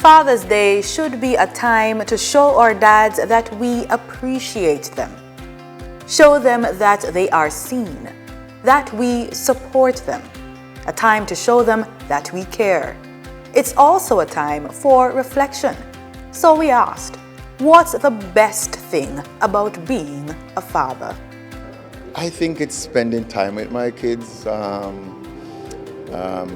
Father's Day should be a time to show our dads that we appreciate them. Show them that they are seen, that we support them. A time to show them that we care. It's also a time for reflection. So we asked, what's the best thing about being a father? I think it's spending time with my kids,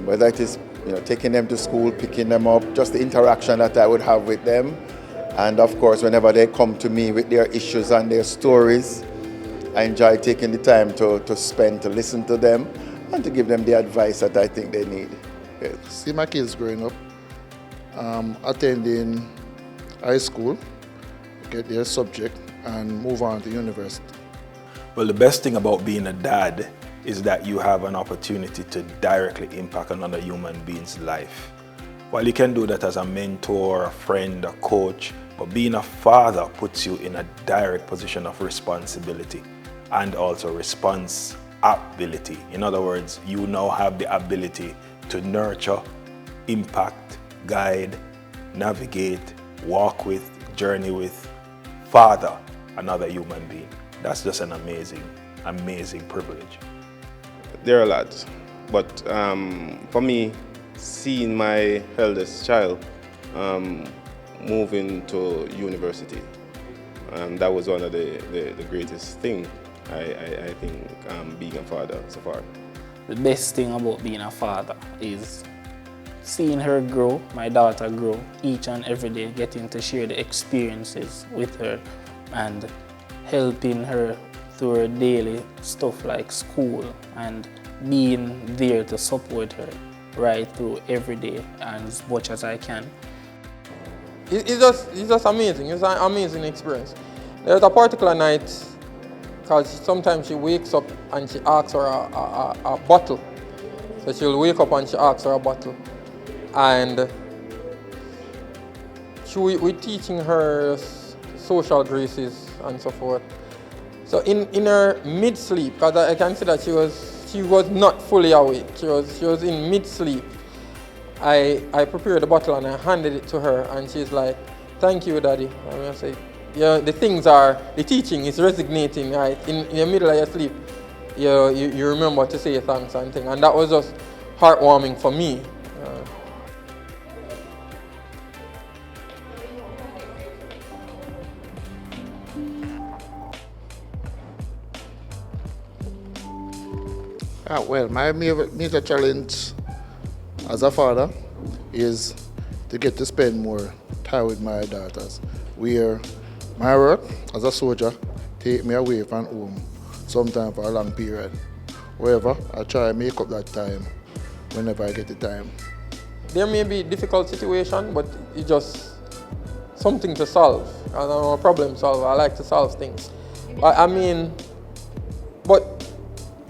whether it is taking them to school, picking them up, just the interaction that I would have with them. And of course, whenever they come to me with their issues and their stories, I enjoy taking the time to spend, to listen to them and to give them the advice that I think they need. Yes. See my kids growing up, attending high school, get their subject and move on to university. Well, the best thing about being a dad is that you have an opportunity to directly impact another human being's life. While you can do that as a mentor, a friend, a coach, but being a father puts you in a direct position of responsibility and also responsibility. In other words, you now have the ability to nurture, impact, guide, navigate, walk with, journey with, father another human being. That's just an amazing, amazing privilege. There are a lot, but for me, seeing my eldest child moving to university, that was one of the greatest things I think being a father so far. The best thing about being a father is seeing her grow, my daughter grow, each and every day, getting to share the experiences with her and helping her through her daily stuff like school and being there to support her right through every day and as much as I can. It's just amazing. It's an amazing experience. There's a particular night, because sometimes she wakes up and she asks for a bottle. So she'll wake up and she asks for a bottle. And we're teaching her social graces and so forth. So in her mid-sleep, because I can see that she was not fully awake. She was in mid-sleep. I prepared the bottle and I handed it to her, and she's like, "Thank you, Daddy." And I say, "Yeah, the teaching is resonating, right? In the middle of your sleep, you remember to say thanks and things." And that was just heartwarming for me. Well, my major challenge as a father is to get to spend more time with my daughters, where my work as a soldier take me away from home, sometimes for a long period. However, I try to make up that time whenever I get the time. There may be difficult situation, but it's just something to solve. I'm a problem solver. I like to solve things. But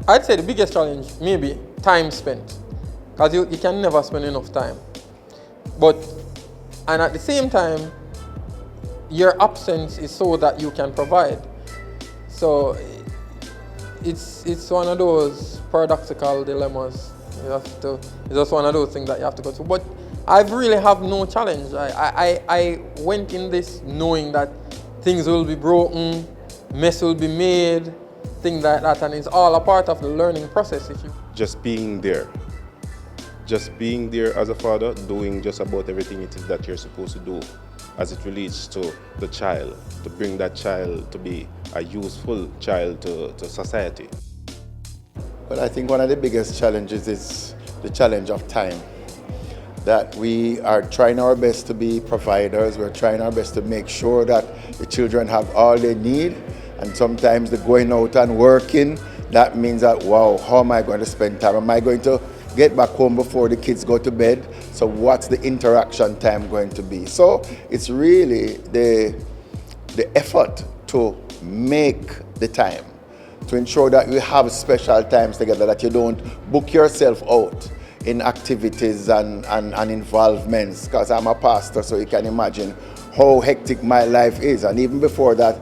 I'd say the biggest challenge may be time spent, because you can never spend enough time. And at the same time, your absence is so that you can provide. So it's one of those paradoxical dilemmas. It's just one of those things that you have to go through. But I really have no challenge. I went in this knowing that things will be broken, mess will be made, things like that, and it's all a part of the learning process. Just being there as a father, doing just about everything it is that you're supposed to do as it relates to the child, to bring that child to be a useful child to society. Well, I think one of the biggest challenges is the challenge of time. That we are trying our best to be providers, we're trying our best to make sure that the children have all they need, and sometimes the going out and working, that means that, wow, how am I going to spend time? Am I going to get back home before the kids go to bed? So what's the interaction time going to be? So it's really the effort to make the time, to ensure that you have special times together, that you don't book yourself out in activities and involvements, because I'm a pastor, so you can imagine how hectic my life is. And even before that,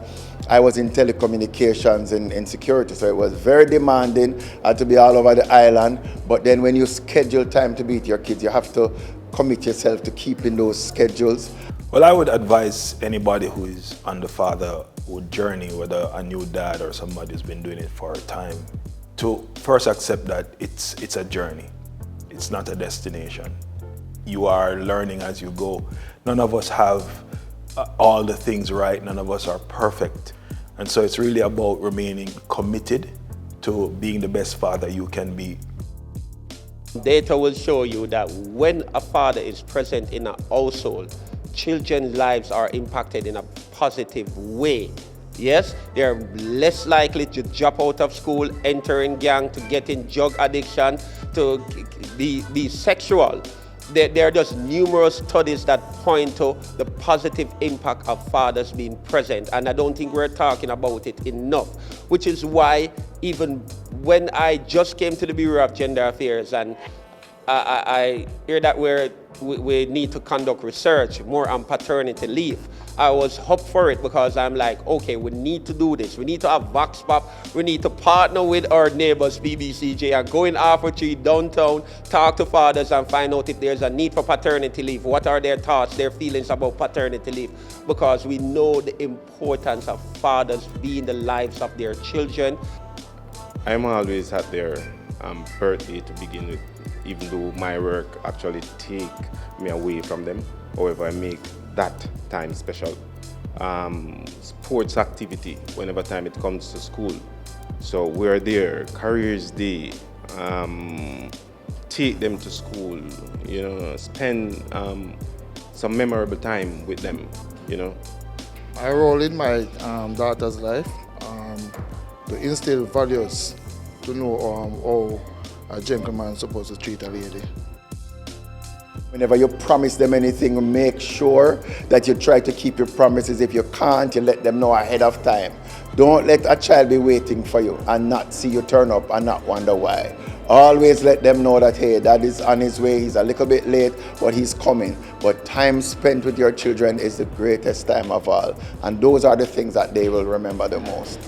I was in telecommunications and security, so it was very demanding. I had to be all over the island. But then when you schedule time to be with your kids, you have to commit yourself to keeping those schedules. Well, I would advise anybody who is on the fatherhood journey, whether a new dad or somebody who's been doing it for a time, to first accept that it's a journey. It's not a destination. You are learning as you go. None of us have all the things right. None of us are perfect. And so it's really about remaining committed to being the best father you can be. Data will show you that when a father is present in a household, children's lives are impacted in a positive way. Yes, they're less likely to drop out of school, enter in gang, to get in drug addiction, to be sexual. There are just numerous studies that point to the positive impact of fathers being present, and I don't think we're talking about it enough, which is why even when I just came to the Bureau of Gender Affairs and I hear that we need to conduct research more on paternity leave, I was up for it because I'm like, okay, we need to do this. We need to have Vox Pop. We need to partner with our neighbors, PBCJ, and go in Tree downtown, talk to fathers and find out if there's a need for paternity leave. What are their thoughts, their feelings about paternity leave? Because we know the importance of fathers being the lives of their children. I'm always at their birthday to begin with, even though my work actually take me away from them. However, I make that time special. Sports activity, whenever time it comes to school. So we're there, Careers Day, take them to school, you know, spend some memorable time with them, you know. My role in my daughter's life, to instill values, to know how a gentleman is supposed to treat a lady. Whenever you promise them anything, make sure that you try to keep your promises. If you can't, you let them know ahead of time. Don't let a child be waiting for you and not see you turn up and not wonder why. Always let them know that, hey, Dad is on his way, he's a little bit late, but he's coming. But time spent with your children is the greatest time of all. And those are the things that they will remember the most.